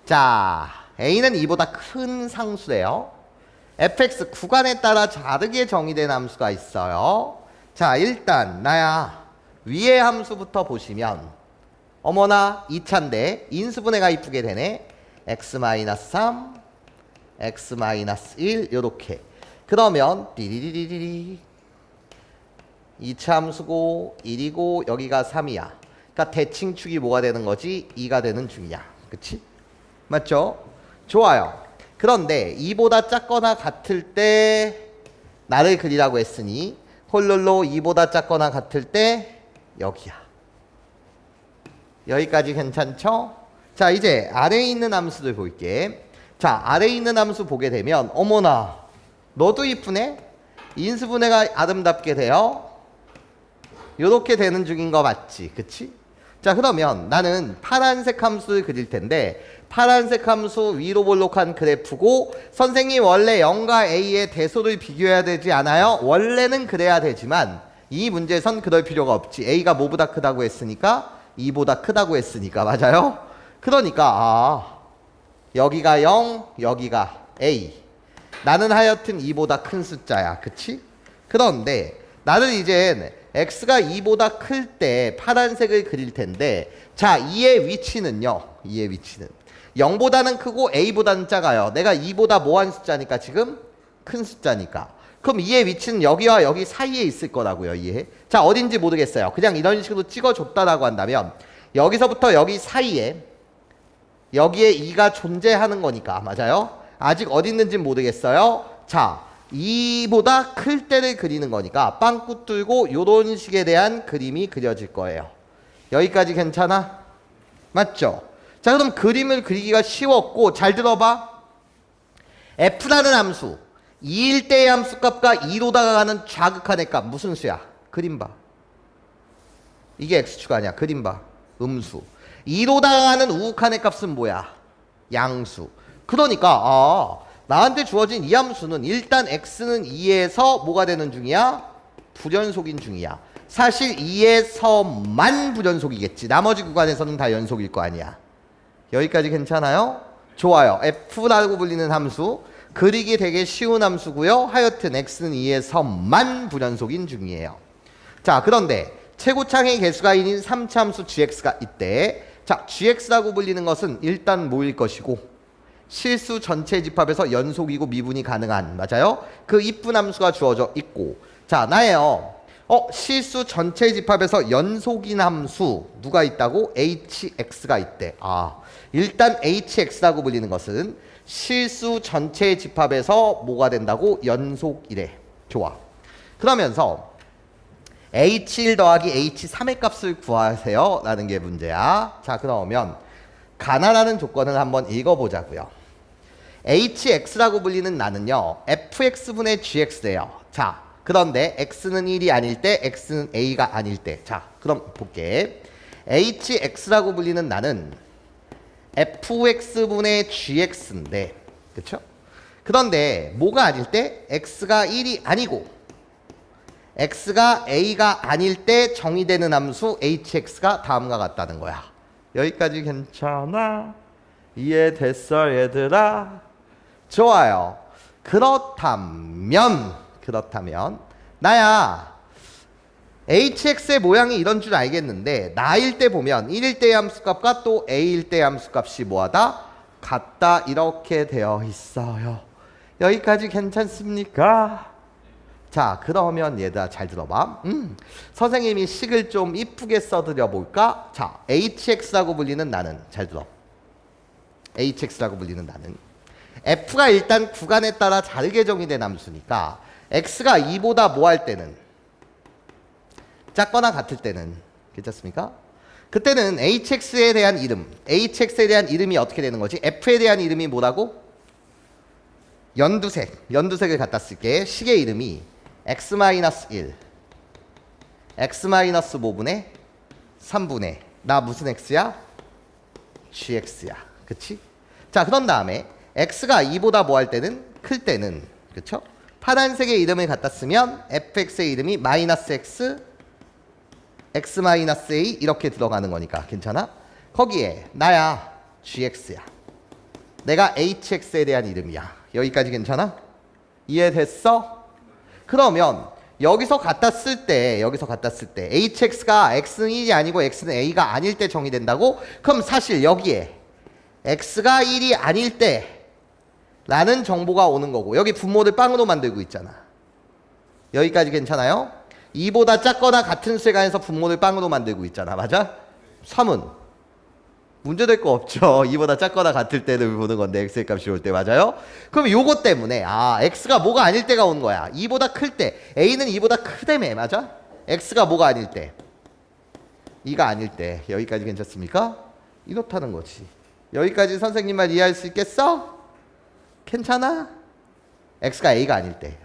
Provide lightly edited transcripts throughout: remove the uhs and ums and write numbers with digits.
자, a는 2보다 큰 상수래요. fx 구간에 따라 다르게 정의된 함수가 있어요. 자, 일단 나야 위의 함수부터 보시면 어머나 2차인데 인수분해가 이쁘게 되네. x-3, x-1 요렇게. 그러면 띠리리리리 2차 함수고 1이고 여기가 3이야. 그러니까 대칭축이 뭐가 되는 거지? 2가 되는 중이야. 그치? 맞죠? 좋아요. 그런데 2보다 작거나 같을 때 나를 그리라고 했으니 홀룰로 2보다 작거나 같을 때 여기야. 여기까지 괜찮죠? 자, 이제 아래에 있는 함수들 볼게. 자, 아래에 있는 함수 보게 되면 어머나 너도 이쁘네? 인수분해가 아름답게 돼요. 요렇게 되는 중인 거 맞지? 그치? 자, 그러면 나는 파란색 함수를 그릴 텐데 파란색 함수 위로 볼록한 그래프고 선생님 원래 0과 a의 대소를 비교해야 되지 않아요? 원래는 그래야 되지만 이 문제에선 그럴 필요가 없지. a가 뭐보다 크다고 했으니까 2보다 크다고 했으니까. 맞아요? 그러니까 여기가 0, 여기가 a. 나는 하여튼 2보다 큰 숫자야. 그치? 그런데 나는 이젠 x가 2보다 클 때 파란색을 그릴 텐데 자, 2의 위치는요. 2의 위치는 0보다는 크고 a보다는 작아요. 내가 2보다 뭐한 숫자니까 지금? 큰 숫자니까. 그럼 2의 위치는 여기와 여기 사이에 있을 거라고요. 이해? 자, 어딘지 모르겠어요. 그냥 이런 식으로 찍어줬다라고 한다면 여기서부터 여기 사이에 여기에 2가 존재하는 거니까. 맞아요? 아직 어디 있는지 모르겠어요. 자, 2보다 클 때를 그리는 거니까 빵꾸 뚫고 요런 식에 대한 그림이 그려질 거예요. 여기까지 괜찮아? 맞죠? 자, 그럼 그림을 그리기가 쉬웠고 잘 들어봐. f라는 함수 2일 때의 함수값과 2로 다가가는 좌극한의 값 무슨 수야? 그림 봐. 이게 x축 아니야. 그림 봐. 음수. 2로 다가가는 우극한의 값은 뭐야? 양수. 그러니까 나한테 주어진 이 함수는 일단 x는 2에서 뭐가 되는 중이야? 불연속인 중이야. 사실 2에서만 불연속이겠지. 나머지 구간에서는 다 연속일 거 아니야. 여기까지 괜찮아요? 좋아요. f라고 불리는 함수. 그리기 되게 쉬운 함수고요. 하여튼 x는 2에서만 불연속인 중이에요. 자, 그런데 최고창의 개수가 1인 3차 함수 gx가 있대. 자, gx라고 불리는 것은 일단 뭐일 것이고 실수 전체 집합에서 연속이고 미분이 가능한, 맞아요? 그 이쁜 함수가 주어져 있고 자, 나예요. 실수 전체 집합에서 연속인 함수 누가 있다고? hx가 있대. 일단 hx라고 불리는 것은 실수 전체 집합에서 뭐가 된다고? 연속이래. 좋아. 그러면서 h1 더하기 h3의 값을 구하세요 라는 게 문제야. 자, 그러면 가나라는 조건을 한번 읽어보자고요. hx라고 불리는 나는요 fx분의 gx래요. 자, 그런데 x는 1이 아닐 때 x는 a가 아닐 때. 자, 그럼 볼게. hx라고 불리는 나는 fx분의 gx인데 그쵸? 그런데 뭐가 아닐 때? x가 1이 아니고 x가 a가 아닐 때 정의되는 함수 hx가 다음과 같다는 거야. 여기까지 괜찮아? 이해됐어 얘들아? 좋아요. 그렇다면 나야 hx의 모양이 이런 줄 알겠는데 나일 때 보면 1일 때의 함수값과 또 a일 때의 함수값이 뭐하다? 같다 이렇게 되어 있어요. 여기까지 괜찮습니까? 자, 그러면 얘들아 잘 들어봐. 선생님이 식을 좀 이쁘게 써드려 볼까? 자, hx라고 불리는 나는 잘 들어. hx라고 불리는 나는 f가 일단 구간에 따라 다르게 정의된 함수니까 x가 2보다 뭐 할 때는 작거나 같을 때는 괜찮습니까? 그때는 hx에 대한 hx에 대한 이름이 어떻게 되는 거지? f에 대한 이름이 뭐라고? 연두색을 갖다 쓸게. 식의 이름이 x-1 x-5분의 3분의 나 무슨 x야? gx야. 그치? 자, 그런 다음에 x가 2보다 뭐 할 때는? 클 때는 그쵸? 파란색의 이름을 갖다 쓰면 fx의 이름이 마이너스 x x-a 이렇게 들어가는 거니까 괜찮아? 거기에 나야 gx야. 내가 hx에 대한 이름이야. 여기까지 괜찮아? 이해됐어? 그러면 여기서 갖다 쓸 때 hx가 x는 1이 아니고 x는 a가 아닐 때 정의된다고? 그럼 사실 여기에 x가 1이 아닐 때 라는 정보가 오는 거고, 여기 분모를 빵으로 만들고 있잖아. 여기까지 괜찮아요? 2보다 작거나 같은 수에 관해서 분모를 빵으로 만들고 있잖아. 맞아? 3은 문제될 거 없죠. 2보다 작거나 같을 때를 보는 건데 x의 값이 올 때. 맞아요? 그럼 요거 때문에 x가 뭐가 아닐 때가 온 거야. 2보다 클 때. a는 2보다 크다며. 맞아? x가 뭐가 아닐 때. 2가 아닐 때. 여기까지 괜찮습니까? 이렇다는 거지. 여기까지 선생님 말 이해할 수 있겠어? 괜찮아? x가 a가 아닐 때.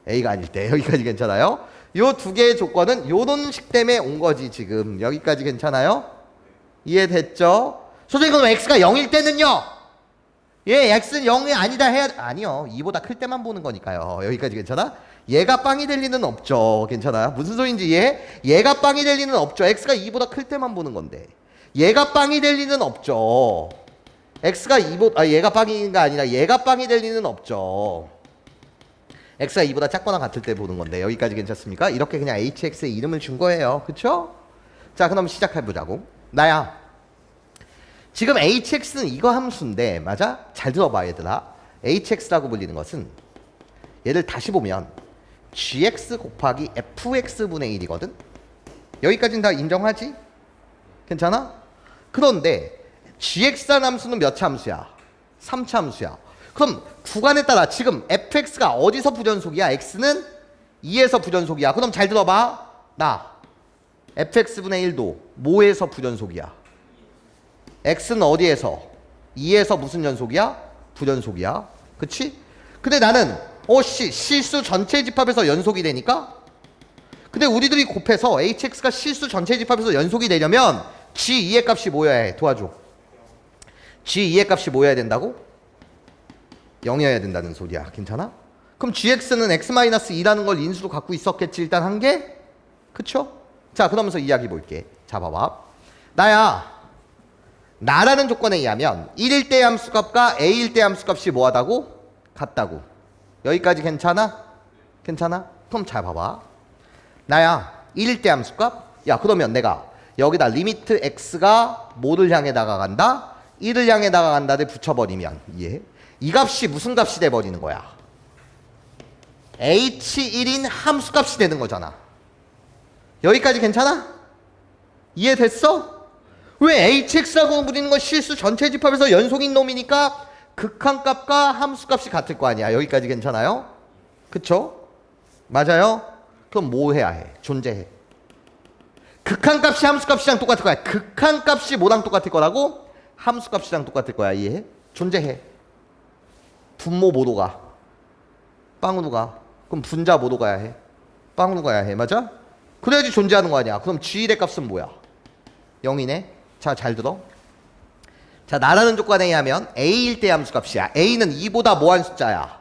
a가 아닐 때. 여기까지 괜찮아요? 요 두 개의 조건은 요런 식 때문에 온 거지 지금. 여기까지 괜찮아요? 이해됐죠? 선생님 그럼 x가 0일 때는요? 예, x는 0이 아니다 해야 아니요. 2보다 클 때만 보는 거니까요. 여기까지 괜찮아? 얘가 빵이 될 리는 없죠. 괜찮아요? 무슨 소린지 이해해? 얘가 빵이 될 리는 없죠. x가 2보다 클 때만 보는 건데. 얘가 빵이 될 리는 없죠. x가 2보다 얘가 빵이가 아니라 얘가 빵이 될 리는 없죠. x가 2보다 작거나 같을 때 보는 건데. 여기까지 괜찮습니까? 이렇게 그냥 hx의 이름을 준 거예요. 그쵸? 자, 그럼 시작해보자고. 나야, 지금 hx는 이거 함수인데, 맞아? 잘 들어봐 얘들아. hx라고 불리는 것은 얘를 다시 보면 gx 곱하기 fx분의 1이거든. 여기까지는 다 인정하지? 괜찮아? 그런데 gx라는 함수는 몇 차 함수야? 3차 함수야. 그럼 구간에 따라 지금 fx가 어디서 부전속이야? x는 2에서 부전속이야. 그럼 잘 들어봐. 나 fx분의 1도 뭐에서 부전속이야? x는 어디에서? 2에서 무슨 연속이야? 부전속이야. 그치? 근데 나는 실수 전체 집합에서 연속이 되니까? 근데 우리들이 곱해서 hx가 실수 전체 집합에서 연속이 되려면 g2의 값이 뭐여야 해? 도와줘. g2의 값이 뭐여야 된다고? 0이어야 된다는 소리야. 괜찮아? 그럼 gx는 x-2라는 걸 인수로 갖고 있었겠지. 일단 한 개? 그쵸? 자, 그러면서 이야기 볼게. 자, 봐봐. 나라는 조건에 의하면 1일 때 함수값과 a일 때 함수값이 뭐하다고? 같다고. 여기까지 괜찮아? 괜찮아? 그럼 잘 봐봐. 나야, 1일 때 함수값? 야, 그러면 내가 여기다 리미트 x가 뭐를 향해 다가간다? 1을 향해 다가간다를 붙여버리면 이해? 이 값이 무슨 값이 돼버리는 거야? h1인 함수값이 되는 거잖아. 여기까지 괜찮아? 이해됐어? 왜 hx라고 부르는 건 실수 전체 집합에서 연속인 놈이니까 극한값과 함수값이 같을 거 아니야. 여기까지 괜찮아요? 그쵸? 맞아요? 그럼 뭐 해야 해? 존재해. 극한값이 함수값이랑 똑같을 거야. 극한값이 뭐랑 똑같을 거라고? 함수값이랑 똑같을 거야. 이해해? 존재해. 분모 뭐로 가? 빵으로 가. 그럼 분자 뭐로 가야 해? 빵으로 가야 해. 맞아? 그래야지 존재하는 거 아니야. 그럼 g1의 값은 뭐야? 0이네. 자, 잘 들어. 자, 나라는 조건에 의하면 a일 때 함수값이야. a는 2보다 뭐한 숫자야?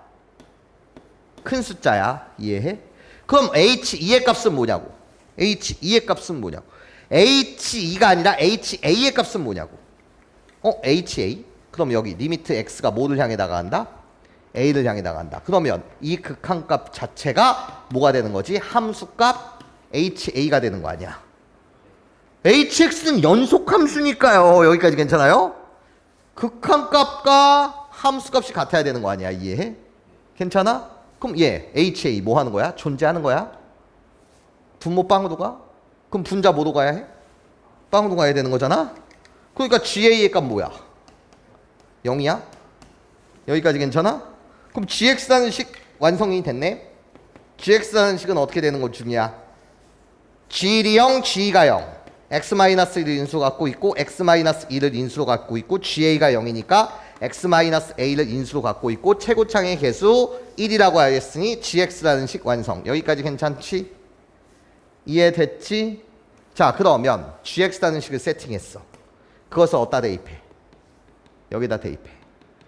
큰 숫자야. 이해해? 그럼 h2의 값은 뭐냐고? h2의 값은 뭐냐고? h2가 아니라 ha의 값은 뭐냐고? ha? 그럼 여기 리미트 x가 뭐를 향해 나간다? a를 향해 나간다. 그러면 이 극한값 자체가 뭐가 되는 거지? 함수값 ha가 되는 거 아니야. hx는 연속함수니까요. 여기까지 괜찮아요? 극한값과 함수값이 같아야 되는 거 아니야. 이해해? 괜찮아? 그럼 얘 ha 뭐 하는 거야? 존재하는 거야? 분모 빵으로 가? 그럼 분자 뭐로 가야 해? 빵으로 가야 되는 거잖아? 그러니까 ga의 값 뭐야? 0이야? 여기까지 괜찮아? 그럼 gx라는 식 완성이 됐네? gx라는 식은 어떻게 되는 것 중이야? g1이 0, g가 0. x-1을 인수로 갖고 있고 x-2를 인수로 갖고 있고 ga가 0이니까 x-a를 인수로 갖고 있고 최고창의 개수 1이라고 하였으니 gx라는 식 완성. 여기까지 괜찮지? 이해됐지? 자, 그러면 gx라는 식을 세팅했어. 그것을 어디다 대입해? 여기다 대입해.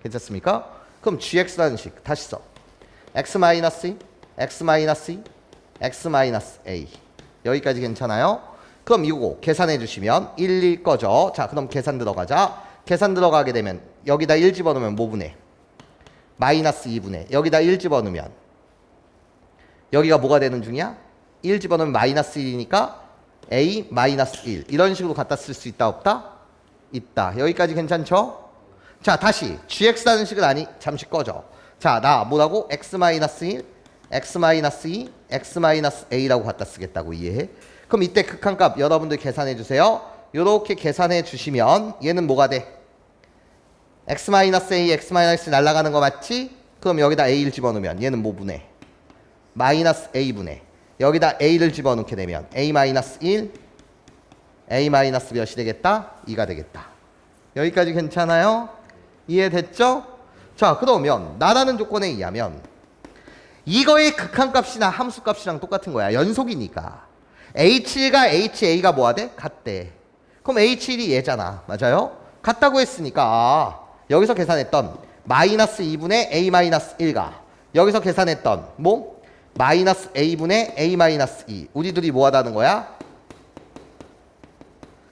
괜찮습니까? 그럼 gx라는 식 다시 써. x-2, x-2, x-a. 여기까지 괜찮아요? 그럼 이거 계산해 주시면 1일 거죠. 자, 그럼 계산 들어가자. 계산 들어가게 되면 여기다 1 집어넣으면 뭐 분해? 마이너스 2분해. 여기다 1 집어넣으면 여기가 뭐가 되는 중이야? 1 집어넣으면 마이너스 1이니까 a 마이너스 1. 이런 식으로 갖다 쓸 수 있다 없다? 있다. 여기까지 괜찮죠? 자, 다시 gx라는 식을 잠시 꺼져. 자, 나 뭐라고? x 마이너스 1, x 마이너스 2, x 마이너스 a라고 갖다 쓰겠다고 이해해? 그럼 이때 극한값 여러분들 계산해 주세요. 요렇게 계산해 주시면 얘는 뭐가 돼? x 마이너스 a, x 마이너스 날아가는 거 맞지? 그럼 여기다 a를 집어넣으면 얘는 뭐 분해? 마이너스 a 분해. 여기다 a를 집어넣게 되면 a 마이너스 1, a 마이너스 몇이 되겠다? 2가 되겠다. 여기까지 괜찮아요? 이해됐죠? 자, 그러면 나라는 조건에 의하면 이거의 극한값이나 함수값이랑 똑같은 거야. 연속이니까. H1과 HA가 뭐가 돼? 같대. 그럼 H1이 얘잖아. 맞아요? 같다고 했으니까 여기서 계산했던 마이너스 2분의 A 마이너스 1가 여기서 계산했던 뭐? 마이너스 A분의 A 마이너스 2. 우리 둘이 뭐 하다는 거야?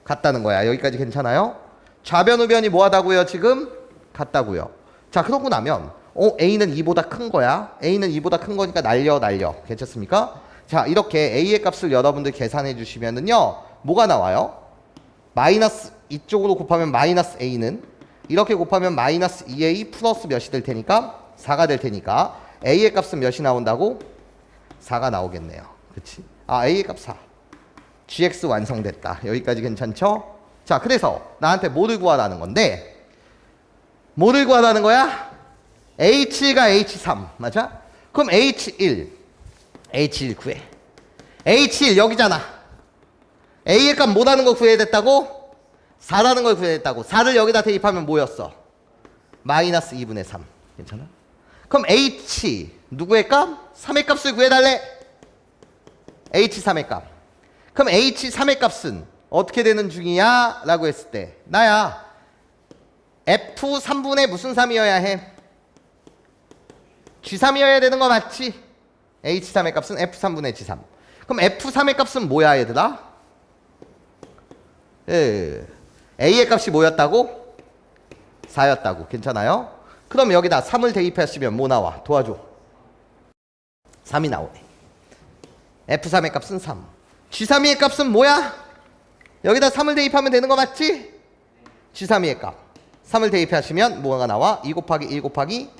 같다는 거야. 여기까지 괜찮아요? 좌변 우변이 뭐 하다고요? 지금? 같다고요. 자, 그러고 나면 A는 2보다 큰 거야. A는 2보다 큰 거니까 날려. 괜찮습니까? 자, 이렇게 A의 값을 여러분들 계산해 주시면은요. 뭐가 나와요? 마이너스 이쪽으로 곱하면 마이너스 A는 이렇게 곱하면 마이너스 2A 플러스 몇이 될 테니까 4가 될 테니까 A의 값은 몇이 나온다고? 4가 나오겠네요. 그치? 아, A의 값 4. GX 완성됐다. 여기까지 괜찮죠? 자, 그래서 나한테 뭐를 구하라는 건데 뭐를 구하라는 거야? H1과 H3 맞아? 그럼 H1 구해. H1 여기잖아. A의 값 뭐라는 거 구해야 됐다고? 4라는 걸 구해야 됐다고. 4를 여기다 대입하면 뭐였어? 마이너스 2분의 3. 괜찮아? 그럼 H 누구의 값? 3의 값을 구해달래. H3의 값. 그럼 H3의 값은 어떻게 되는 중이야? 라고 했을 때 나야 F3분의 무슨 3이어야 해? G3이어야 되는 거 맞지? H3의 값은 F3분의 G3. 그럼 F3의 값은 뭐야 얘들아? A의 값이 뭐였다고? 4였다고. 괜찮아요? 그럼 여기다 3을 대입하시면 뭐 나와? 도와줘. 3이 나오네. F3의 값은 3. G3의 값은 뭐야? 여기다 3을 대입하면 되는 거 맞지? G3의 값. 3을 대입하시면 뭐가 나와? 2 곱하기 1 곱하기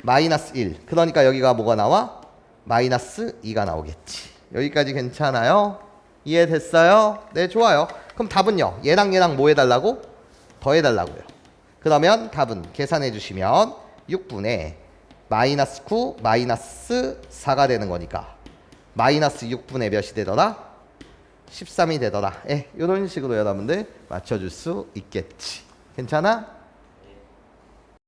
마이너스 1. 그러니까 여기가 뭐가 나와? 마이너스 2가 나오겠지. 여기까지 괜찮아요? 이해됐어요? 네, 좋아요. 그럼 답은요? 얘랑 뭐 해달라고? 더해달라고요. 그러면 답은 계산해 주시면 6분의 마이너스 9 마이너스 4가 되는 거니까 마이너스 6분의 몇이 되더라? 13이 되더라. 이런 식으로 여러분들 맞춰줄 수 있겠지. 괜찮아?